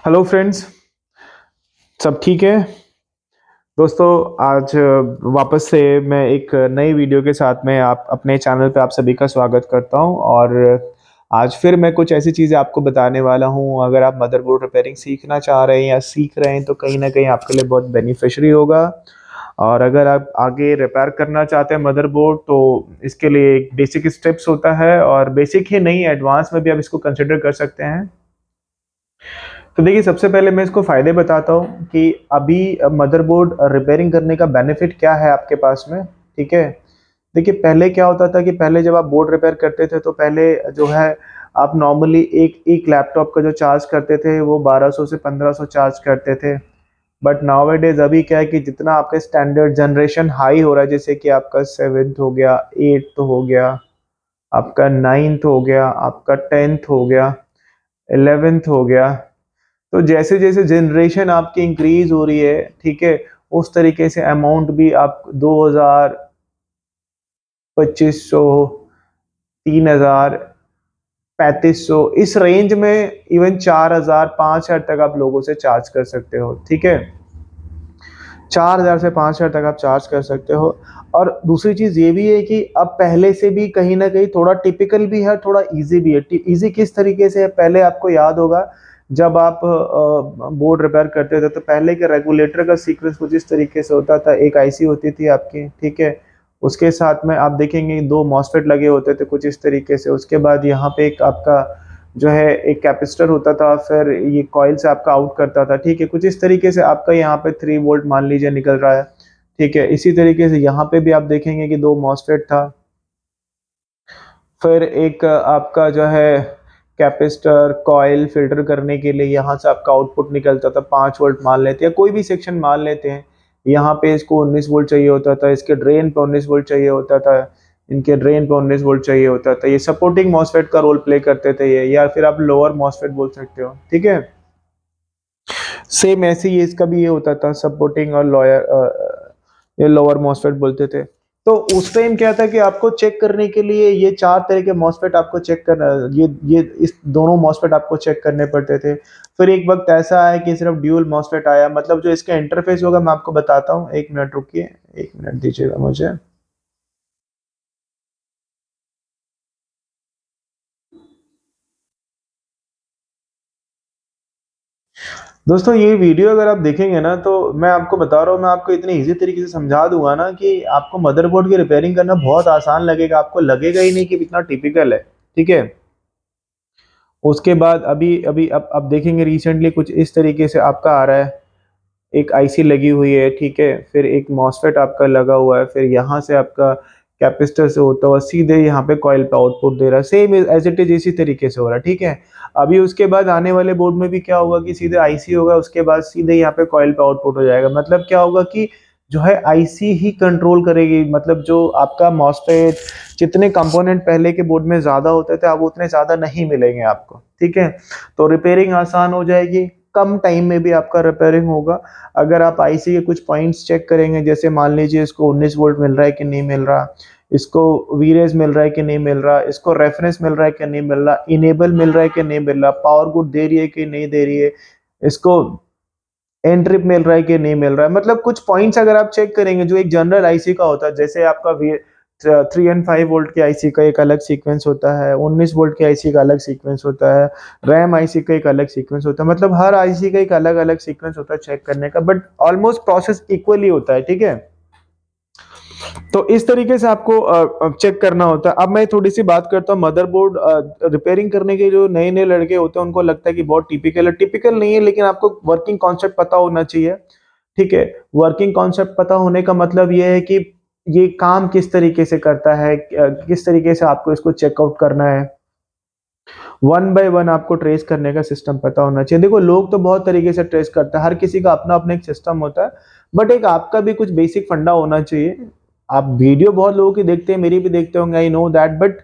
Hello friends, सब ठीक है? दोस्तों, आज वापस से मैं एक नई वीडियो के साथ में आप अपने चैनल पे आप सभी का स्वागत करता हूं और आज फिर मैं कुछ ऐसी चीज़ें आपको बताने वाला हूं। अगर आप मदरबोर्ड रिपेयरिंग सीखना चाह रहे हैं या सीख रहे हैं तो कहीं ना कहीं आपके लिए बहुत बेनिफिशियरी होगा। और अगर आप आगे रिपेयर करना चाहते हैं मदरबोर्ड तो इसके लिए एक बेसिक स्टेप्स होता है, और बेसिक ही नहीं, एडवांस में भी आप इसको कंसिडर कर सकते हैं। तो देखिए, सबसे पहले मैं इसको फ़ायदे बताता हूँ कि अभी मदरबोर्ड रिपेयरिंग करने का बेनिफिट क्या है आपके पास में, ठीक है? देखिए, पहले क्या होता था कि पहले जब आप बोर्ड रिपेयर करते थे तो पहले जो है आप नॉर्मली एक एक लैपटॉप का जो चार्ज करते थे वो 1200 से 1500 चार्ज करते थे। बट नाउ-ए-डेज़ अभी क्या है कि जितना आपका स्टैंडर्ड जनरेशन हाई हो रहा है, जैसे कि आपका 7th हो गया, 8th हो गया, आपका 9th हो गया, आपका 10th हो गया, 11th हो गया। तो जैसे-जैसे जनरेशन आपकी इंक्रीज़ हो रही है, ठीक है? उस तरीके से अमाउंट भी आप 2000, 2500, 3000, 3500 इस रेंज में, इवन 4000, 5000 तक आप लोगों से चार्ज कर सकते हो, ठीक है? 4000 से 5000 तक आप चार्ज कर सकते हो। और दूसरी चीज़ ये भी है कि अब पहले से भी कहीं न कहीं थोड़ा टिपिकल भी है, थोड़ा ईज़ी भी है। टी ईज़ी किस तरीके से है, पहले आपको याद होगा जब आप बोर्ड रिपेयर करते थे तो पहले के रेगुलेटर का सीक्वेंस कुछ इस तरीके से होता था। एक आईसी होती थी आपकी, ठीक है? उसके साथ में आप देखेंगे 2 मॉसफेट लगे होते थे कुछ इस तरीके से। उसके बाद यहाँ पे एक आपका जो है एक कैपेसिटर होता था, फिर ये कॉइल से आपका आउट करता था, ठीक है? कुछ इस तरीके से आपका यहाँ पे 3 वोल्ट मान लीजिए निकल रहा है, ठीक है? इसी तरीके से यहाँ पे भी आप देखेंगे कि 2 मॉसफेट था। फिर एक आपका जो है कैपेसिटर, कॉइल फ़िल्टर करने के लिए यहाँ से आपका आउटपुट निकलता था, 5 वोल्ट मान लेते हैं, कोई भी सेक्शन मान लेते हैं। यहाँ पे इसको 19 वोल्ट चाहिए होता था, इसके ड्रेन पे 19 वोल्ट चाहिए होता था, इनके ड्रेन पे 19 वोल्ट चाहिए होता था। ये सपोर्टिंग मॉसफेट का रोल प्ले करते थे ये, या फिर आप लोअर मॉसफेट बोल सकते हो, ठीक है? सेम ऐसे ही इसका भी ये होता था, सपोर्टिंग और ये लोअर मॉसफेट बोलते थे। तो उस टाइम क्या था कि आपको चेक करने के लिए ये 4 तरह के मॉसफेट आपको चेक करना, ये इस दोनों मॉसफेट आपको चेक करने पड़ते थे। फिर एक वक़्त ऐसा आया कि सिर्फ़ ड्यूल मॉसफेट आया, मतलब जो इसका इंटरफ़ेस होगा मैं आपको बताता हूँ। 1 मिनट रुकिए, 1 मिनट दीजिएगा मुझे। दोस्तों, ये वीडियो अगर आप देखेंगे ना तो मैं आपको बता रहा हूँ, मैं आपको इतनी ईज़ी तरीके से समझा दूँगा ना कि आपको मदरबोर्ड की रिपेयरिंग करना बहुत आसान लगेगा, आपको लगेगा ही नहीं कि इतना टिपिकल है, ठीक है? उसके बाद अभी अभी अब देखेंगे रिसेंटली कुछ इस तरीके से आपका आ रहा है, एक आईसी लगी हुई है, ठीक है? फिर एक मॉसफेट आपका लगा हुआ है, फिर यहाँ से आपका कैपेसिटर से होता हुआ सीधे यहाँ पे कॉइल पे आउटपुट दे रहा है। सेम एज़ इट इज़ इसी तरीके से हो रहा है, ठीक है? अभी उसके बाद आने वाले बोर्ड में भी क्या होगा कि सीधे आईसी होगा, उसके बाद सीधे यहाँ पे कॉइल पे आउटपुट हो जाएगा। मतलब क्या होगा कि जो है आईसी ही कंट्रोल करेगी, मतलब जो आपका मॉसफेट, जितने कंपोनेंट पहले के बोर्ड में ज़्यादा होते थे, अब उतने ज़्यादा नहीं मिलेंगे आपको, ठीक है? तो रिपेयरिंग आसान हो जाएगी, कम टाइम में भी आपका रिपेयरिंग होगा। अगर आप आईसी के कुछ पॉइंट्स चेक करेंगे, जैसे मान लीजिए इसको 19 वोल्ट मिल रहा है कि नहीं मिल रहा, इसको वीरेज मिल रहा है कि नहीं मिल रहा, इसको रेफरेंस मिल रहा है कि नहीं मिल रहा, इनेबल मिल रहा है कि नहीं मिल रहा, पावर गुड दे रही है कि नहीं दे रही है, इसको एंड ट्रिप मिल रहा है कि नहीं मिल रहा है। मतलब कुछ पॉइंट्स अगर आप चेक करेंगे जो एक जनरल आईसी का होता है, जैसे आपका वी 3 एंड 5 वोल्ट के आईसी का एक अलग सीक्वेंस होता है, 19 वोल्ट के आईसी का अलग सीक्वेंस होता है, रैम आईसी का एक अलग सीक्वेंस होता है, मतलब हर आईसी का एक अलग-अलग सीक्वेंस होता है चेक करने का, बट ऑलमोस्ट प्रोसेस इक्वली होता है, ठीक है? तो इस तरीके से आपको चेक करना होता है। अब मैं थोड़ी-सी बात करता हूँ मदरबोर्ड रिपेयरिंग करने के जो नए-नए लड़के होते हैं उनको लगता है कि बहुत टिपिकल है। टिपिकल नहीं है, लेकिन आपको वर्किंग कॉन्सेप्ट पता होना चाहिए, ठीक है? वर्किंग कॉन्सेप्ट पता होने का मतलब ये है कि ये काम किस तरीके से करता है, किस तरीके से आपको इसको चेकआउट करना है। वन बाय वन आपको ट्रेस करने का सिस्टम पता होना चाहिए। देखो, लोग तो बहुत तरीके से ट्रेस करते हैं, हर किसी का अपना-अपना एक सिस्टम होता है, बट एक आपका भी कुछ बेसिक फंडा होना चाहिए। आप वीडियो बहुत लोगों की देखते हैं, मेरी भी देखते होंगे, आई नो दैट, बट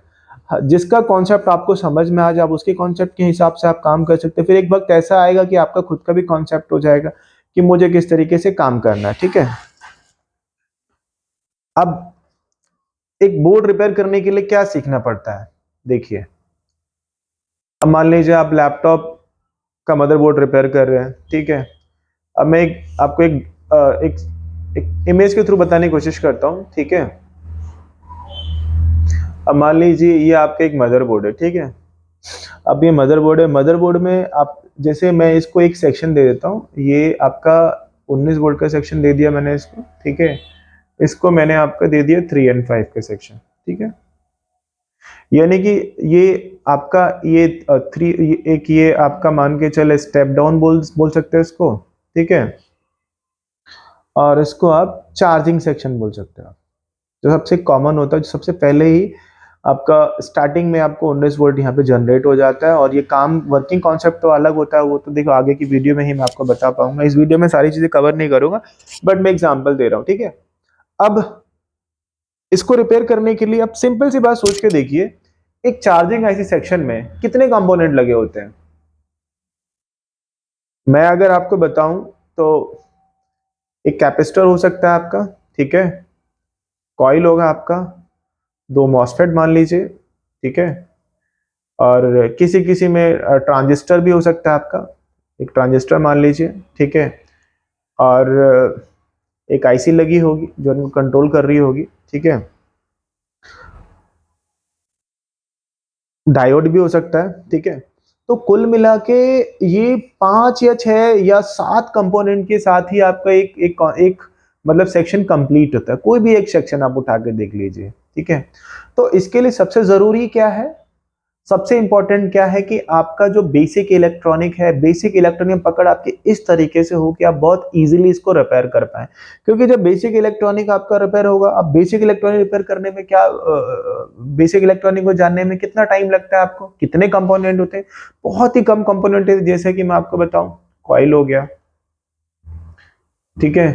जिसका कॉन्सेप्ट आपको समझ में आ जाए, आप उसके कॉन्सेप्ट के हिसाब से आप काम कर सकते हैं। फिर एक वक़्त ऐसा आएगा कि आपका खुद का भी कॉन्सेप्ट हो जाएगा कि मुझे किस तरीके से काम करना है, ठीक है? अब एक बोर्ड रिपेयर करने के लिए क्या सीखना पड़ता है? देखिए, अब मान लीजिए आप लैपटॉप का मदरबोर्ड रिपेयर कर रहे हैं, ठीक है। अब मैं आपको एक इमेज के थ्रू बताने की कोशिश करता हूँ, ठीक है। अब मान लीजिए ये आपका एक मदरबोर्ड है, ठीक है। अब ये मदरबोर्ड है, मदरबोर्ड में आप जैसे मैं इसको एक सेक्शन दे देता हूँ, ये आपका 19 वोल्ट का सेक्शन दे दिया मैंने इसको, ठीक है। इसको मैंने आपका दे दिया 3 and 5 का सेक्शन, ठीक है। यानी कि ये आपका ये एक ये आपका मान के चले स्टेप डाउन बोल सकते हैं इसको, ठीक है। और इसको आप चार्जिंग सेक्शन बोल सकते हो, जो सबसे कॉमन होता है, जो सबसे पहले ही आपका स्टार्टिंग में आपको 19 वोल्ट यहाँ पे जनरेट हो जाता है। और ये काम वर्किंग कॉन्सेप्ट तो अलग होता है, वो तो देखो आगे की वीडियो में ही मैं आपको बता पाऊंगा। इस वीडियो में सारी चीजें कवर नहीं करूंगा, बट मैं एग्जांपल दे रहा हूँ, ठीक है। अब इसको रिपेयर करने के लिए आप सिंपल सी बात सोच के देखिए, एक चार्जिंग आईसी सेक्शन में कितने कंपोनेंट लगे होते हैं। मैं अगर आपको बताऊं तो एक कैपेसिटर हो सकता है आपका, ठीक है। कॉइल होगा आपका, 2 मॉसफेट मान लीजिए, ठीक है। और किसी किसी में ट्रांजिस्टर भी हो सकता है आपका, एक ट्रांजिस्टर मान लीजिए, ठीक है। और एक आईसी लगी होगी जो इनको कंट्रोल कर रही होगी, ठीक है। डायोड भी हो सकता है, ठीक है। तो कुल मिला के ये 5 या 6 या 7 कंपोनेंट के साथ ही आपका एक मतलब सेक्शन कंप्लीट होता है। कोई भी एक सेक्शन आप उठा के देख लीजिए, ठीक है। तो इसके लिए सबसे जरूरी क्या है, सबसे इंपॉर्टेंट क्या है कि आपका जो बेसिक इलेक्ट्रॉनिक है, बेसिक इलेक्ट्रॉनिक पकड़ आपकी इस तरीके से हो कि आप बहुत इजीली इसको रिपेयर कर पाए। क्योंकि जब बेसिक इलेक्ट्रॉनिक आपका रिपेयर होगा, अब बेसिक इलेक्ट्रॉनिक रिपेयर करने में क्या, बेसिक इलेक्ट्रॉनिक को जानने में कितना टाइम लगता है आपको, कितने कंपोनेंट होते हैं, बहुत ही कम कंपोनेंट है। जैसे कि मैं आपको बताऊं, कॉइल हो गया, ठीक है,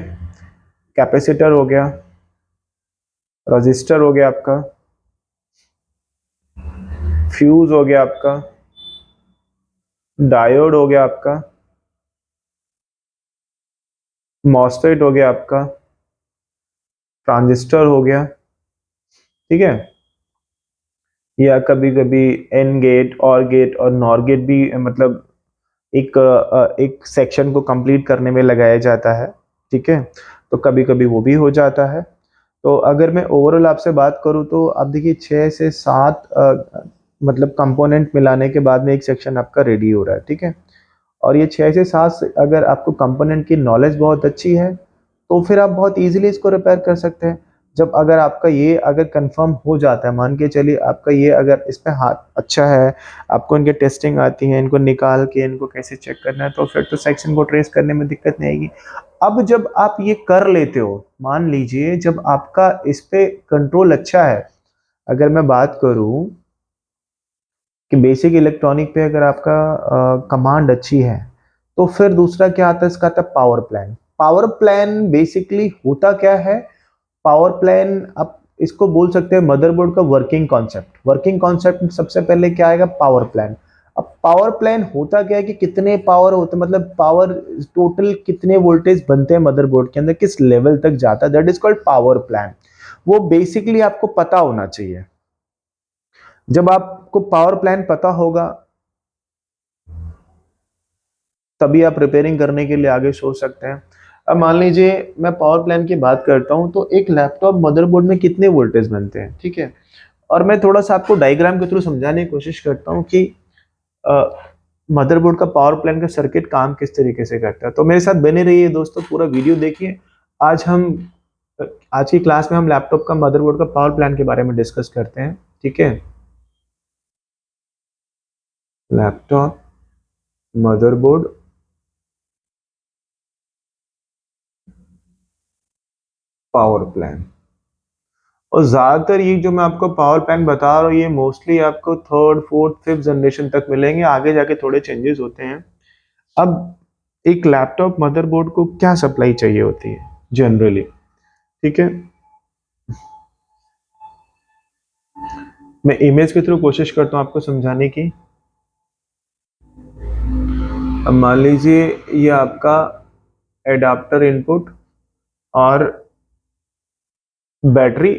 कैपेसिटर हो गया, रजिस्टर हो गया आपका, फ्यूज हो गया आपका, डायोड हो गया आपका, मॉसफेट हो गया आपका, ट्रांजिस्टर हो गया, ठीक है। या कभी कभी एन गेट, और गेट और नॉर गेट भी मतलब एक सेक्शन को कंप्लीट करने में लगाया जाता है, ठीक है। तो कभी कभी वो भी हो जाता है। तो अगर मैं ओवरऑल आपसे बात करूं तो आप देखिए 6 से 7 मतलब कंपोनेंट मिलाने के बाद में एक सेक्शन आपका रेडी हो रहा है, ठीक है। और ये 6 से 7 अगर आपको कंपोनेंट की नॉलेज बहुत अच्छी है तो फिर आप बहुत इजीली इसको रिपेयर कर सकते हैं। जब अगर आपका ये अगर कंफर्म हो जाता है, मान के चलिए आपका ये अगर इस पे हाथ अच्छा है, आपको इनके टेस्टिंग आती है, इनको निकाल के इनको कैसे चेक करना है, तो फिर तो सेक्शन को ट्रेस करने में दिक्कत नहीं आएगी। अब जब आप ये कर लेते हो, मान लीजिए जब आपका इस पे कंट्रोल अच्छा है, अगर मैं बात करूं कि बेसिक इलेक्ट्रॉनिक पे अगर आपका कमांड अच्छी है, तो फिर दूसरा क्या आता है, इसका आता है power plan. Power plan basically होता क्या है, पावर प्लान आप इसको बोल सकते हैं मदरबोर्ड का वर्किंग कॉन्सेप्ट। वर्किंग कॉन्सेप्ट सबसे पहले क्या आएगा, पावर प्लान। अब पावर प्लान होता क्या है कि कितने पावर होते, मतलब पावर टोटल कितने वोल्टेज बनते हैं मदरबोर्ड के अंदर, किस लेवल तक जाता है, that is called power plan. वो बेसिकली आपको पता होना चाहिए। जब आपको पावर प्लान पता होगा तभी आप रिपेयरिंग करने के लिए आगे सोच सकते हैं। अब मान लीजिए मैं पावर प्लान की बात करता हूं, तो एक लैपटॉप मदरबोर्ड में कितने वोल्टेज बनते हैं, ठीक है। और मैं थोड़ा सा आपको डायग्राम के थ्रू समझाने की कोशिश करता हूं कि मदरबोर्ड का पावर प्लान का सर्किट काम किस तरीके से करता है। तो मेरे साथ बने रहिए दोस्तों, पूरा वीडियो देखिए। आज हम आज की क्लास में हम लैपटॉप का मदरबोर्ड का पावर प्लान के बारे में डिस्कस करते हैं, ठीक है। Laptop motherboard power plan. और ज्यादातर ये जो मैं आपको पावर प्लान बता रहा हूँ, ये मोस्टली आपको थर्ड फोर्थ फिफ्थ जनरेशन तक मिलेंगे, आगे जाके थोड़े चेंजेस होते हैं। अब एक लैपटॉप मदरबोर्ड को क्या सप्लाई चाहिए होती है जनरली, ठीक है। मैं इमेज के थ्रू कोशिश करता हूँ आपको समझाने की। अब मान लीजिए ये आपका एडाप्टर इनपुट और बैटरी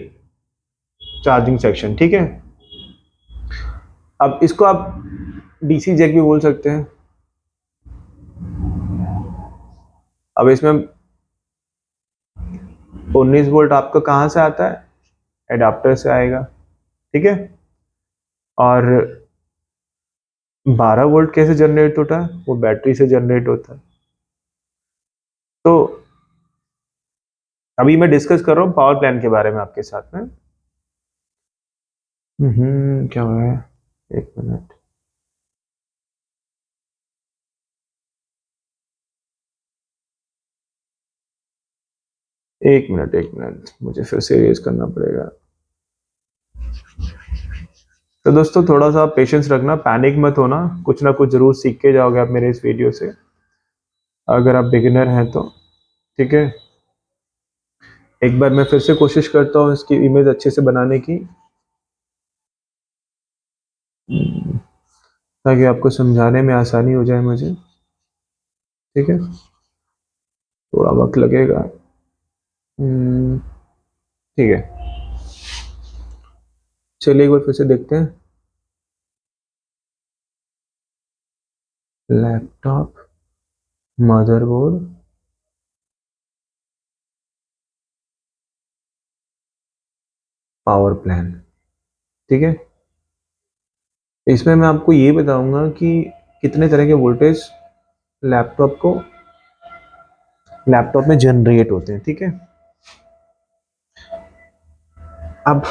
चार्जिंग सेक्शन, ठीक है। अब इसको आप डीसी जैक भी बोल सकते हैं, अब इसमें 19 वोल्ट आपका कहाँ से आता है, एडाप्टर से आएगा, ठीक है। और 12 वोल्ट कैसे जनरेट होता है, वो बैटरी से जनरेट होता है। तो अभी मैं डिस्कस कर रहा हूँ पावर प्लान के बारे में आपके साथ में। क्या हो रहा है, एक मिनट। एक मिनट मुझे फिर से रेज करना पड़ेगा। तो दोस्तों थोड़ा सा पेशेंस रखना, पैनिक मत होना, कुछ ना कुछ जरूर सीख के जाओगे आप मेरे इस वीडियो से, अगर आप बिगिनर हैं तो, ठीक है। एक बार मैं फिर से कोशिश करता हूँ इसकी इमेज अच्छे से बनाने की, ताकि आपको समझाने में आसानी हो जाए मुझे, ठीक है। थोड़ा वक्त लगेगा, ठीक है। चलिए एक बार फिर से देखते हैं। लैपटॉप, मदरबोर्ड, पावर प्लान, ठीक है। इसमें मैं आपको ये बताऊंगा कि कितने तरह के वोल्टेज लैपटॉप में जनरेट होते हैं, ठीक है। अब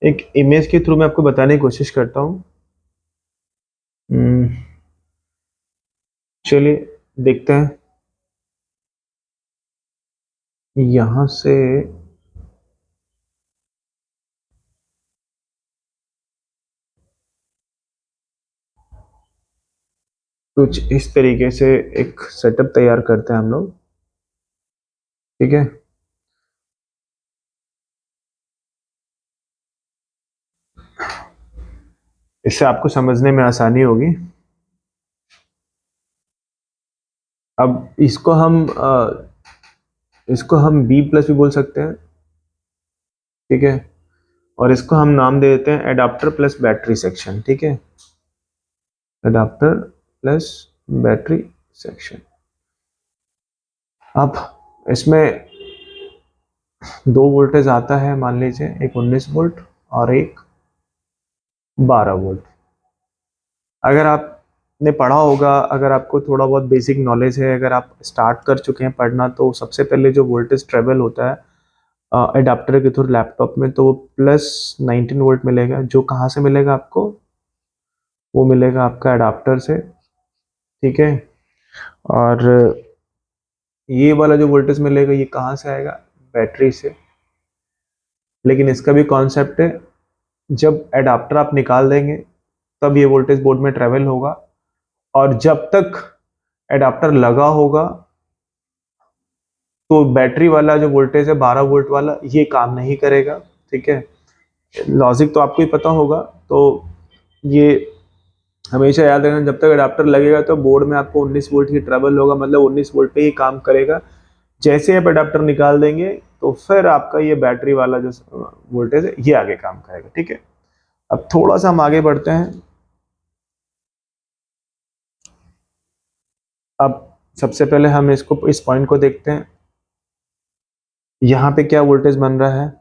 एक इमेज के थ्रू मैं आपको बताने की कोशिश करता हूँ। चलिए देखते हैं। यहां से कुछ इस तरीके से एक सेटअप तैयार करते हैं हम लोग, ठीक है। इससे आपको समझने में आसानी होगी। अब इसको हम बी प्लस भी बोल सकते हैं, ठीक है। और इसको हम नाम दे देते हैं एडाप्टर प्लस बैटरी सेक्शन, ठीक है। Adapter plus battery section. अब इसमें दो वोल्टेज आता है, मान लीजिए एक 19 वोल्ट और एक 12 वोल्ट। अगर आपने पढ़ा होगा, अगर आपको थोड़ा बहुत बेसिक नॉलेज है, अगर आप स्टार्ट कर चुके हैं पढ़ना, तो सबसे पहले जो वोल्टेज ट्रेवल होता है एडाप्टर के थ्रू लैपटॉप में, तो वो प्लस 19 वोल्ट मिलेगा। जो कहाँ से मिलेगा आपको, वो मिलेगा आपका एडाप्टर से, ठीक है। और ये वाला जो वोल्टेज मिलेगा ये कहाँ से आएगा, बैटरी से। लेकिन इसका भी कॉन्सेप्ट है, जब एडाप्टर आप निकाल देंगे तब ये वोल्टेज बोर्ड में ट्रेवल होगा, और जब तक एडाप्टर लगा होगा तो बैटरी वाला जो वोल्टेज है 12 वोल्ट वाला, ये काम नहीं करेगा, ठीक है। लॉजिक तो आपको ही पता होगा। तो ये हमेशा याद रखना, जब तक एडाप्टर लगेगा तो बोर्ड में आपको 19 वोल्ट ही ट्रेवल होगा, मतलब 19 वोल्ट पे ही काम करेगा। जैसे आप एडाप्टर निकाल देंगे तो फिर आपका ये बैटरी वाला जो वोल्टेज है ये आगे काम करेगा, ठीक है। अब थोड़ा सा हम आगे बढ़ते हैं। अब सबसे पहले हम इस पॉइंट को देखते हैं। यहाँ पे क्या वोल्टेज बन रहा है,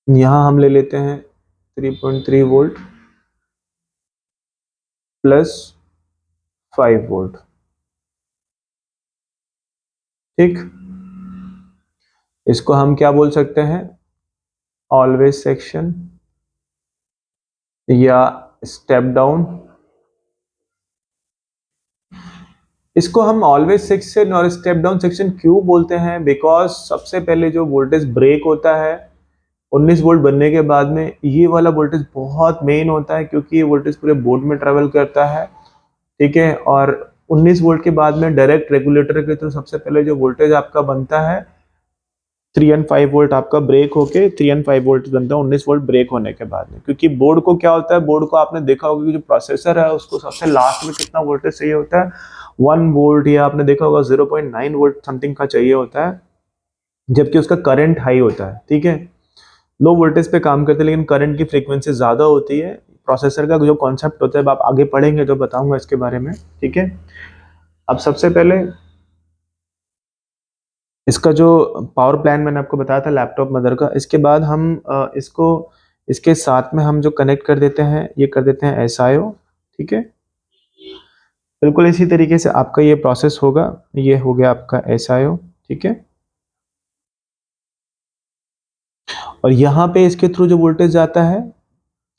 यहाँ हम ले लेते हैं 3.3 वोल्ट प्लस 5 वोल्ट, ठीक। इसको हम क्या बोल सकते हैं, ऑलवेज सेक्शन या स्टेप डाउन। इसको हम ऑलवेज सेक्शन और स्टेप डाउन सेक्शन क्यों बोलते हैं, बिकॉज सबसे पहले जो वोल्टेज ब्रेक होता है 19 वोल्ट बनने के बाद में, ये वाला वोल्टेज बहुत मेन होता है, क्योंकि ये वोल्टेज पूरे बोर्ड में ट्रेवल करता है, ठीक है। और 19 वोल्ट के बाद में डायरेक्ट रेगुलेटर के थ्रू सबसे पहले जो वोल्टेज आपका बनता है 3 एंड 5 वोल्ट आपका ब्रेक होके 3 एंड 5 वोल्ट बनता है 19 वोल्ट ब्रेक होने के बाद में। क्योंकि बोर्ड को क्या होता है, बोर्ड को आपने देखा होगा कि जो प्रोसेसर है उसको सबसे लास्ट में कितना वोल्टेज चाहिए होता है, 1 वोल्ट, या आपने देखा होगा 0.9 वोल्ट समथिंग का चाहिए होता है, जबकि उसका करंट हाई होता है, ठीक है। लो वोल्टेज पे काम करते हैं लेकिन करंट की फ्रीक्वेंसी ज्यादा होती है, प्रोसेसर का जो कॉन्सेप्ट होता है आप आगे पढ़ेंगे तो बताऊंगा इसके बारे में, ठीक है। अब सबसे पहले इसका जो पावर प्लान मैंने आपको बताया था लैपटॉप मदर का, इसके बाद हम इसको इसके साथ में हम जो कनेक्ट कर देते हैं, ये कर देते हैं SIO, ठीक है। बिल्कुल इसी तरीके से आपका ये प्रोसेस होगा। ये हो गया आपका SIO, ठीक है। और यहाँ पे इसके थ्रू जो वोल्टेज जाता है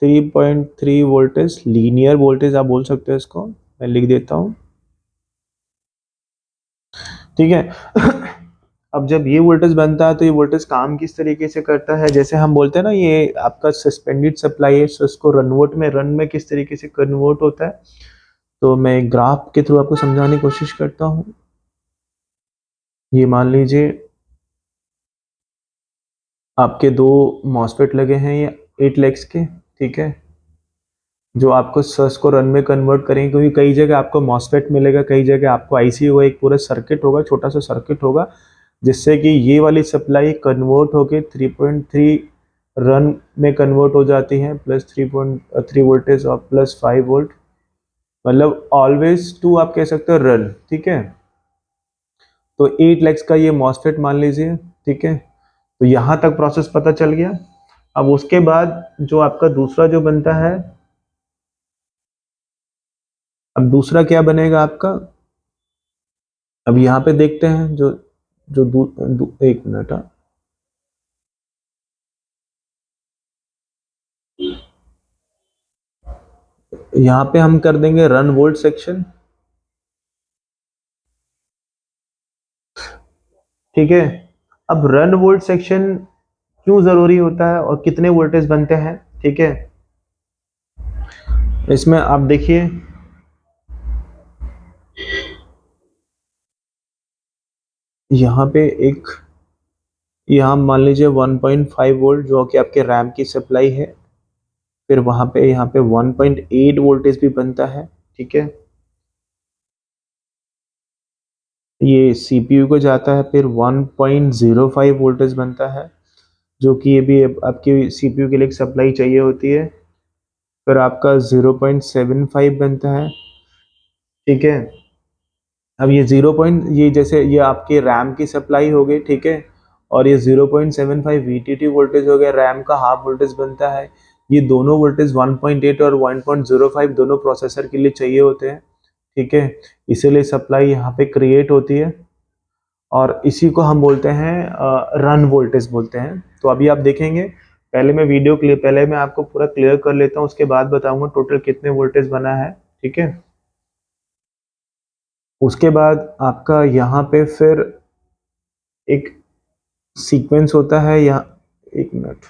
3.3 वोल्टेज, लीनियर वोल्टेज आप बोल सकते हो इसको, मैं लिख देता हूँ, ठीक है। अब जब ये वोल्टेज बनता है तो ये वोल्टेज काम किस तरीके से करता है, जैसे हम बोलते हैं ना ये आपका सस्पेंडेड सप्लाई है, so इसको रन में किस तरीके से कन्वर्ट होता है, तो मैं एक ग्राफ के थ्रू आपको समझाने की कोशिश करता हूँ। ये मान लीजिए आपके दो मॉसफेट लगे हैं ये 8 लेग्स के, ठीक है, जो आपको सस को रन में कन्वर्ट करेंगे, क्योंकि कई जगह आपको मॉसफेट मिलेगा, कई जगह आपको IC होगा, एक पूरा सर्किट होगा, छोटा सा सर्किट होगा, जिससे कि ये वाली सप्लाई कन्वर्ट होके 3.3 रन में कन्वर्ट हो जाती है, प्लस 3.3 वोल्टेज और प्लस 5 वोल्ट, मतलब ऑलवेज टू आप कह सकते हो रन, ठीक है। तो 8 लेग्स का ये मॉसफेट मान लीजिए, ठीक है। तो यहाँ तक प्रोसेस पता चल गया। अब उसके बाद जो आपका दूसरा जो बनता है, अब दूसरा क्या बनेगा आपका, अब यहाँ पे देखते हैं जो जो एक मिनट, यहाँ पे हम कर देंगे रन वोल्ट सेक्शन, ठीक है। अब रन वोल्ट सेक्शन क्यों जरूरी होता है और कितने वोल्टेज बनते हैं, ठीक है। इसमें आप देखिए यहाँ पे एक, यहाँ मान लीजिए 1.5 वोल्ट जो कि आपके रैम की सप्लाई है, फिर वहां पे यहाँ पे 1.8 वोल्टेज भी बनता है, ठीक है। ये CPU को जाता है, फिर 1.05 वोल्टेज बनता है, जो कि ये भी आपकी CPU के लिए सप्लाई चाहिए होती है, फिर आपका 0.75 बनता है, ठीक है। अब ये ये जैसे ये आपके रैम की सप्लाई हो गई, ठीक है, और ये 0.75 VTT वोल्टेज हो गया, रैम का हाफ वोल्टेज बनता है। ये दोनों वोल्टेज 1.8 और 1.05 दोनों प्रोसेसर के लिए चाहिए होते हैं, ठीक है, इसीलिए सप्लाई यहाँ पे क्रिएट होती है, और इसी को हम बोलते हैं रन वोल्टेज बोलते हैं। तो अभी आप देखेंगे, पहले मैं वीडियो क्लियर, पहले मैं आपको पूरा क्लियर कर लेता हूँ, उसके बाद बताऊंगा टोटल कितने वोल्टेज बना है, ठीक है। उसके बाद आपका यहाँ पे फिर एक सीक्वेंस होता है, यहाँ एक मिनट,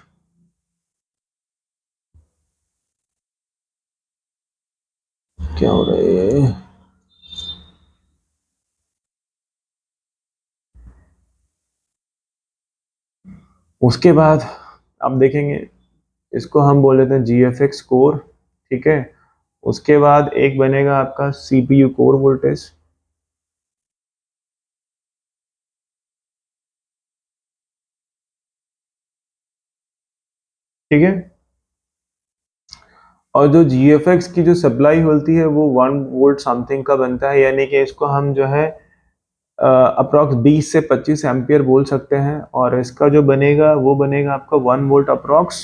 क्या हो रहा है, उसके बाद आप देखेंगे इसको हम बोल लेते हैं GFX कोर, ठीक है। उसके बाद एक बनेगा आपका CPU कोर वोल्टेज, ठीक है। और जो GFX की जो सप्लाई होती है वो 1 वोल्ट समथिंग का बनता है, यानी कि इसको हम जो है अप्रॉक्स 20 से 25 एम्पियर बोल सकते हैं, और इसका जो बनेगा वो बनेगा आपका 1 वोल्ट अप्रॉक्स,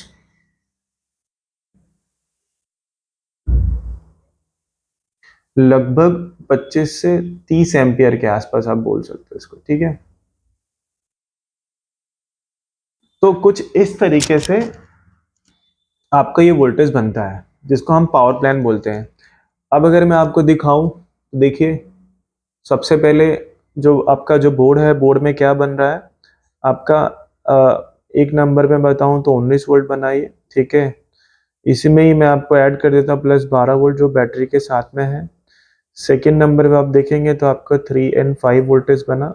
लगभग 25 से 30 एम्पियर के आसपास आप बोल सकते हो इसको, ठीक है। तो कुछ इस तरीके से आपका ये वोल्टेज बनता है, जिसको हम पावर प्लान बोलते हैं। अब अगर मैं आपको दिखाऊं तो देखिए, सबसे पहले जो आपका जो बोर्ड है, बोर्ड में क्या बन रहा है आपका, एक नंबर में बताऊं तो 19 वोल्ट बनाइए, ठीक है। इसी में ही मैं आपको ऐड कर देता हूँ प्लस 12 वोल्ट जो बैटरी के साथ में है। सेकेंड नंबर पे आप देखेंगे तो आपका 3 and 5 वोल्टेज बना।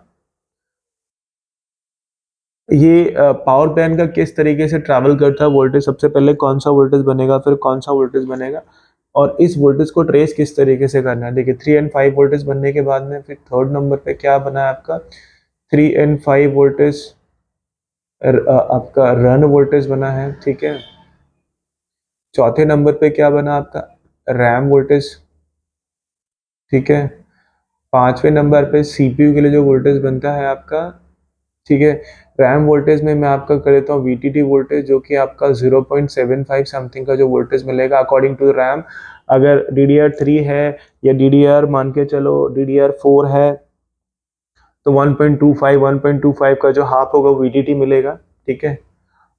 ये पावर प्लान का किस तरीके से ट्रैवल करता है वोल्टेज, सबसे पहले कौन सा वोल्टेज बनेगा, फिर कौन सा वोल्टेज बनेगा, और इस वोल्टेज को ट्रेस किस तरीके से करना है। देखिए 3 and 5 वोल्टेज बनने के बाद में फिर थर्ड नंबर पे क्या बना है आपका, 3 and 5 वोल्टेज आपका रन वोल्टेज बना है, ठीक है। चौथे नंबर पे क्या बना आपका, रैम वोल्टेज, ठीक है। पांचवें नंबर पे सीपीयू के लिए जो वोल्टेज बनता है आपका, ठीक है। रैम वोल्टेज में मैं आपका कर देता हूँ वीटीटी वोल्टेज, जो कि आपका 0.75 समथिंग का जो वोल्टेज मिलेगा अकॉर्डिंग टू रैम। अगर DDR3 है या DDR मान के चलो DDR4 है तो 1.25 का जो हाफ होगा वीटीटी मिलेगा, ठीक है।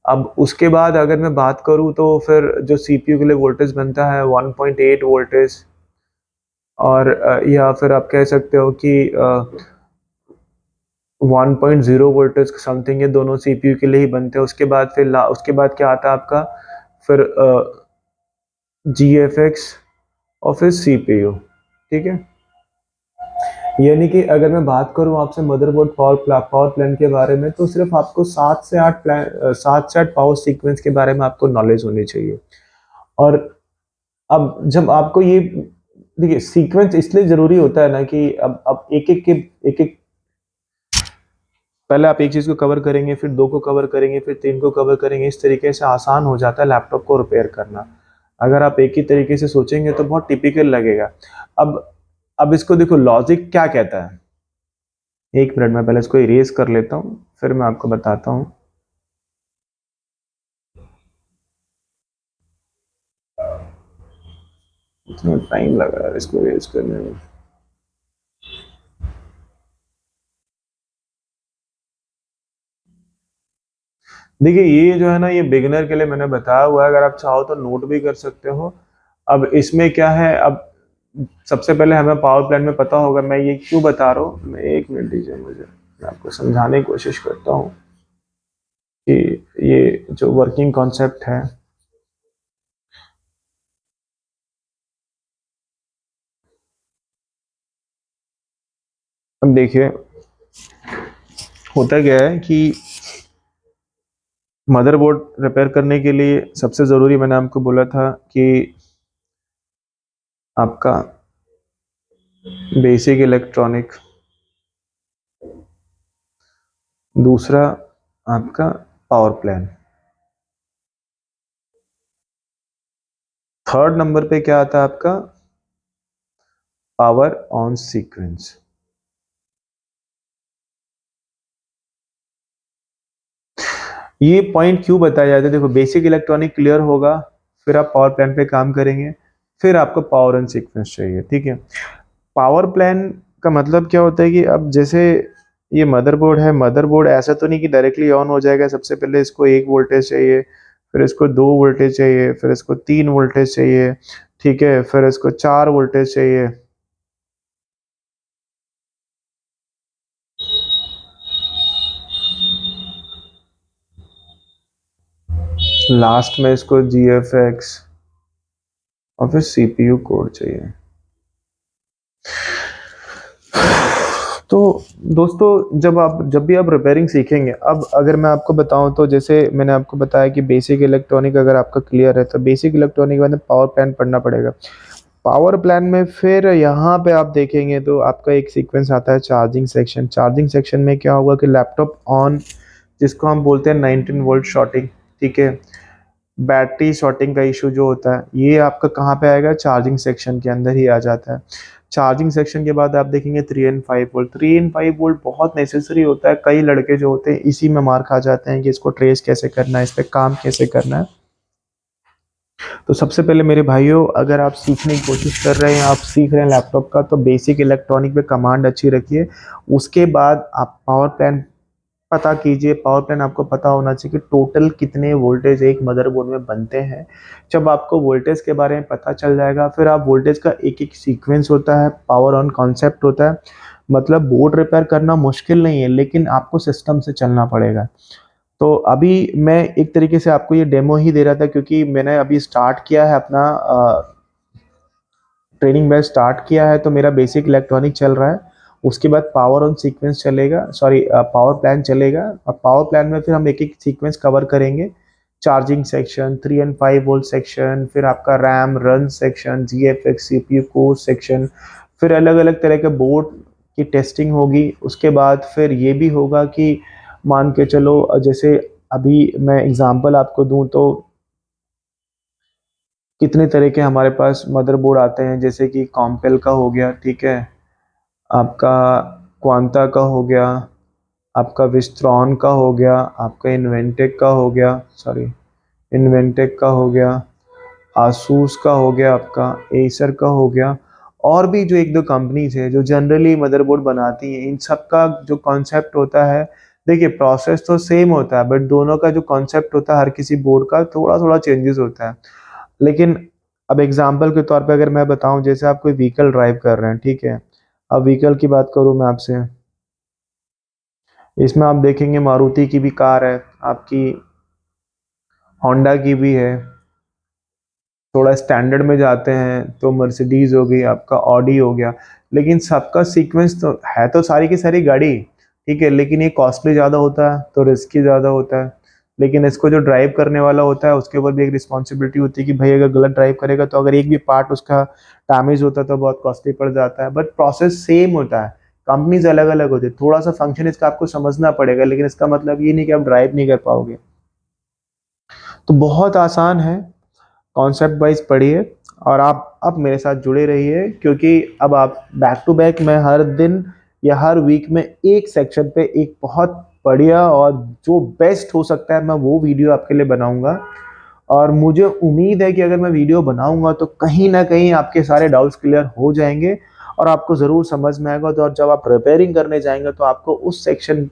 अब उसके बाद अगर मैं बात करूं तो फिर जो सीपीयू के लिए वोल्टेज बनता है 1.8 वोल्टेज, और या फिर आप कह सकते हो कि 1.0 वोल्टेज समथिंग, ये दोनों सीपीयू के लिए ही बनते हैं। उसके बाद फिर उसके बाद क्या आता है आपका, फिर GFX और फिर CPU, ठीक है। यानी कि अगर मैं बात करूं आपसे मदरबोर्ड पावर प्लान के बारे में, तो सिर्फ आपको 7 से 8 पावर सीक्वेंस के बारे में आपको नॉलेज होनी चाहिए। और अब जब आपको ये, देखिए सीक्वेंस इसलिए जरूरी होता है ना कि अब एक एक पहले आप एक चीज को कवर करेंगे, फिर दो को कवर करेंगे, फिर तीन को कवर करेंगे, इस तरीके से आसान हो जाता है लैपटॉप को रिपेयर करना। अगर आप एक ही तरीके से सोचेंगे तो बहुत टिपिकल लगेगा। अब अब इसको देखो लॉजिक क्या कहता है। एक मिनट में पहले इसको इरेज कर लेता हूँ, फिर मैं आपको बताता हूँ। इतना टाइम लग रहा है इसको इरेज करने में। देखिए ये जो है ना, ये बिगिनर के लिए मैंने बताया हुआ है, अगर आप चाहो तो नोट भी कर सकते हो। अब इसमें क्या है, अब सबसे पहले हमें पावर प्लान में पता होगा। मैं ये क्यों बता रहा हूँ, मैं एक मिनट दीजिए मुझे, मैं आपको समझाने की कोशिश करता हूँ कि ये जो वर्किंग कॉन्सेप्ट है। अब देखिए होता क्या है कि मदरबोर्ड रिपेयर करने के लिए सबसे ज़रूरी, मैंने आपको बोला था कि आपका बेसिक इलेक्ट्रॉनिक, दूसरा आपका पावर प्लान, थर्ड नंबर पे क्या आता है आपका, पावर ऑन सीक्वेंस। ये पॉइंट क्यों बताया जाता है, देखो बेसिक इलेक्ट्रॉनिक क्लियर होगा, फिर आप पावर प्लान पे काम करेंगे, फिर आपको पावर ऑन सीक्वेंस चाहिए, ठीक है। पावर प्लान का मतलब क्या होता है कि अब जैसे ये मदरबोर्ड है, मदरबोर्ड ऐसा तो नहीं कि डायरेक्टली ऑन हो जाएगा। सबसे पहले इसको 1 वोल्टेज चाहिए, फिर इसको 2 वोल्टेज चाहिए, फिर इसको 3 वोल्टेज चाहिए, ठीक है, फिर इसको 4 वोल्टेज चाहिए, लास्ट में इसको GFX और फिर CPU कोड चाहिए। तो दोस्तों जब भी आप रिपेयरिंग सीखेंगे, अब अगर मैं आपको बताऊं तो जैसे मैंने आपको बताया कि बेसिक इलेक्ट्रॉनिक अगर आपका क्लियर है तो बेसिक इलेक्ट्रॉनिक में पावर प्लान पढ़ना पड़ेगा। पावर प्लान में फिर यहाँ पे आप देखेंगे तो आपका एक सीक्वेंस आता है चार्जिंग सेक्शन। चार्जिंग सेक्शन में क्या होगा कि लैपटॉप ऑन, जिसको हम बोलते हैं 19 वोल्ट शॉर्टिंग, ठीक है, बैटरी शॉर्टिंग का इशू जो होता है, ये आपका कहाँ पे आएगा, चार्जिंग सेक्शन के अंदर ही आ जाता है। चार्जिंग सेक्शन के बाद आप देखेंगे 3 एंड 5 वोल्ट। 3 एंड 5 वोल्ट बहुत नेसेसरी होता है। कई लड़के जो होते हैं इसी में मार खा जाते हैं कि इसको ट्रेस कैसे करना है, इस पर काम कैसे करना है। तो सबसे पहले मेरे भाइयों, अगर आप सीखने की कोशिश कर रहे हैं, आप सीख रहे हैं लैपटॉप का, तो बेसिक इलेक्ट्रॉनिक पे कमांड अच्छी रखिए। उसके बाद आप पावर प्लान पता कीजिए। पावर प्लान आपको पता होना चाहिए कि टोटल कितने वोल्टेज एक मदरबोर्ड में बनते हैं। जब आपको वोल्टेज के बारे में पता चल जाएगा, फिर आप वोल्टेज का एक एक सीक्वेंस होता है, पावर ऑन कॉन्सेप्ट होता है। मतलब बोर्ड रिपेयर करना मुश्किल नहीं है, लेकिन आपको सिस्टम से चलना पड़ेगा। तो अभी मैं एक तरीके से आपको ये डेमो ही दे रहा था, क्योंकि मैंने अभी स्टार्ट किया है अपना ट्रेनिंग बैच स्टार्ट किया है, तो मेरा बेसिक इलेक्ट्रॉनिक चल रहा है। उसके बाद पावर ऑन सीक्वेंस चलेगा, सॉरी पावर प्लान चलेगा। और पावर प्लान में फिर हम एक एक सीक्वेंस कवर करेंगे। Charging section, 3 and 5 volt section, फिर आपका RAM run section, GFX CPU core section, फिर अलग अलग तरह के बोर्ड की टेस्टिंग होगी। उसके बाद फिर ये भी होगा कि मान के चलो, जैसे अभी मैं एग्जांपल आपको दूं तो कितने तरह के हमारे पास मदरबोर्ड आते हैं, जैसे कि कॉम्पेल का हो गया, ठीक है, आपका क्वांटा का हो गया, आपका विस्ट्रॉन का हो गया, आपका इन्वेंटेक का हो गया, सॉरी, इन्वेंटेक का हो गया, आसूस का हो गया, आपका एसर का हो गया, और भी जो एक दो कंपनीज है जो जनरली मदरबोर्ड बनाती हैं, इन सब का जो कॉन्सेप्ट होता है, देखिए प्रोसेस तो सेम होता है, बट दोनों का जो कॉन्सेप्ट होता है हर किसी बोर्ड का थोड़ा थोड़ा चेंजेस होता है। लेकिन अब एग्जाम्पल के तौर पे अगर मैं बताऊं, जैसे आप कोई व्हीकल ड्राइव कर रहे हैं, ठीक है, अब व्हीकल की बात करूं मैं आपसे, इसमें आप देखेंगे मारुति की भी कार है, आपकी होंडा की भी है, थोड़ा स्टैंडर्ड में जाते हैं तो मर्सिडीज हो गई, आपका ऑडी हो गया। लेकिन सबका सीक्वेंस तो है, तो सारी की सारी गाड़ी ठीक है, लेकिन ये कॉस्टली ज़्यादा होता है तो रिस्की ज़्यादा होता है। लेकिन इसको जो ड्राइव करने वाला होता है उसके ऊपर भी एक रिस्पॉन्सिबिलिटी होती है कि भाई अगर गलत ड्राइव करेगा तो अगर एक भी पार्ट उसका डैमेज होता है तो बहुत कॉस्टली पड़ जाता है। बट प्रोसेस सेम होता है, कंपनीज अलग अलग होती है, थोड़ा सा फंक्शन इसका आपको समझना पड़ेगा, लेकिन इसका मतलब ये नहीं कि आप ड्राइव नहीं कर पाओगे। तो बहुत आसान है, कॉन्सेप्ट वाइज पढ़िए और आप अब मेरे साथ जुड़े रहिए, क्योंकि अब आप बैक टू बैक मैं हर दिन या हर वीक में एक सेक्शन पे एक बहुत बढ़िया और जो बेस्ट हो सकता है मैं वो वीडियो आपके लिए बनाऊंगा। और मुझे उम्मीद है कि अगर मैं वीडियो बनाऊंगा तो कहीं ना कहीं आपके सारे डाउट्स क्लियर हो जाएंगे और आपको ज़रूर समझ में आएगा। तो और जब आप रिपेयरिंग करने जाएंगे तो आपको उस सेक्शन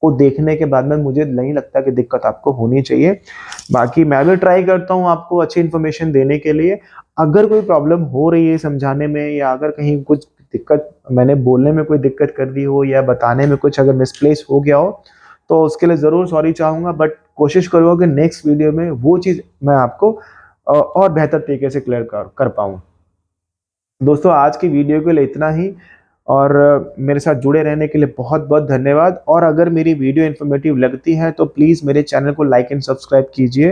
को देखने के बाद में मुझे नहीं लगता कि दिक्कत आपको होनी चाहिए। बाकी मैं भी ट्राई करता हूँ आपको अच्छी इन्फॉर्मेशन देने के लिए। अगर कोई प्रॉब्लम हो रही है समझाने में, या अगर कहीं कुछ दिक्कत मैंने बोलने में कोई दिक्कत कर दी हो या बताने में कुछ अगर मिसप्लेस हो गया हो, तो उसके लिए ज़रूर सॉरी चाहूँगा। बट कोशिश करूँगा कि नेक्स्ट वीडियो में वो चीज़ मैं आपको और बेहतर तरीके से क्लियर कर पाऊँ। दोस्तों आज की वीडियो के लिए इतना ही, और मेरे साथ जुड़े रहने के लिए बहुत बहुत धन्यवाद। और अगर मेरी वीडियो इन्फॉर्मेटिव लगती है तो प्लीज़ मेरे चैनल को लाइक एंड सब्सक्राइब कीजिए।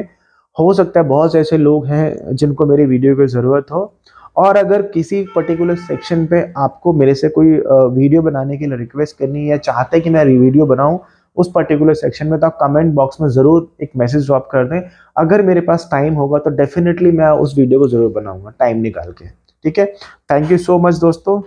हो सकता है बहुत से ऐसे लोग हैं जिनको मेरी वीडियो की ज़रूरत हो। और अगर किसी पर्टिकुलर सेक्शन पे आपको मेरे से कोई वीडियो बनाने के लिए रिक्वेस्ट करनी है या चाहते हैं कि मैं वीडियो बनाऊं उस पर्टिकुलर सेक्शन में, तो आप कमेंट बॉक्स में ज़रूर एक मैसेज ड्रॉप कर दें। अगर मेरे पास टाइम होगा तो डेफिनेटली मैं उस वीडियो को ज़रूर बनाऊंगा टाइम निकाल के। ठीक है, थैंक यू सो मच दोस्तों।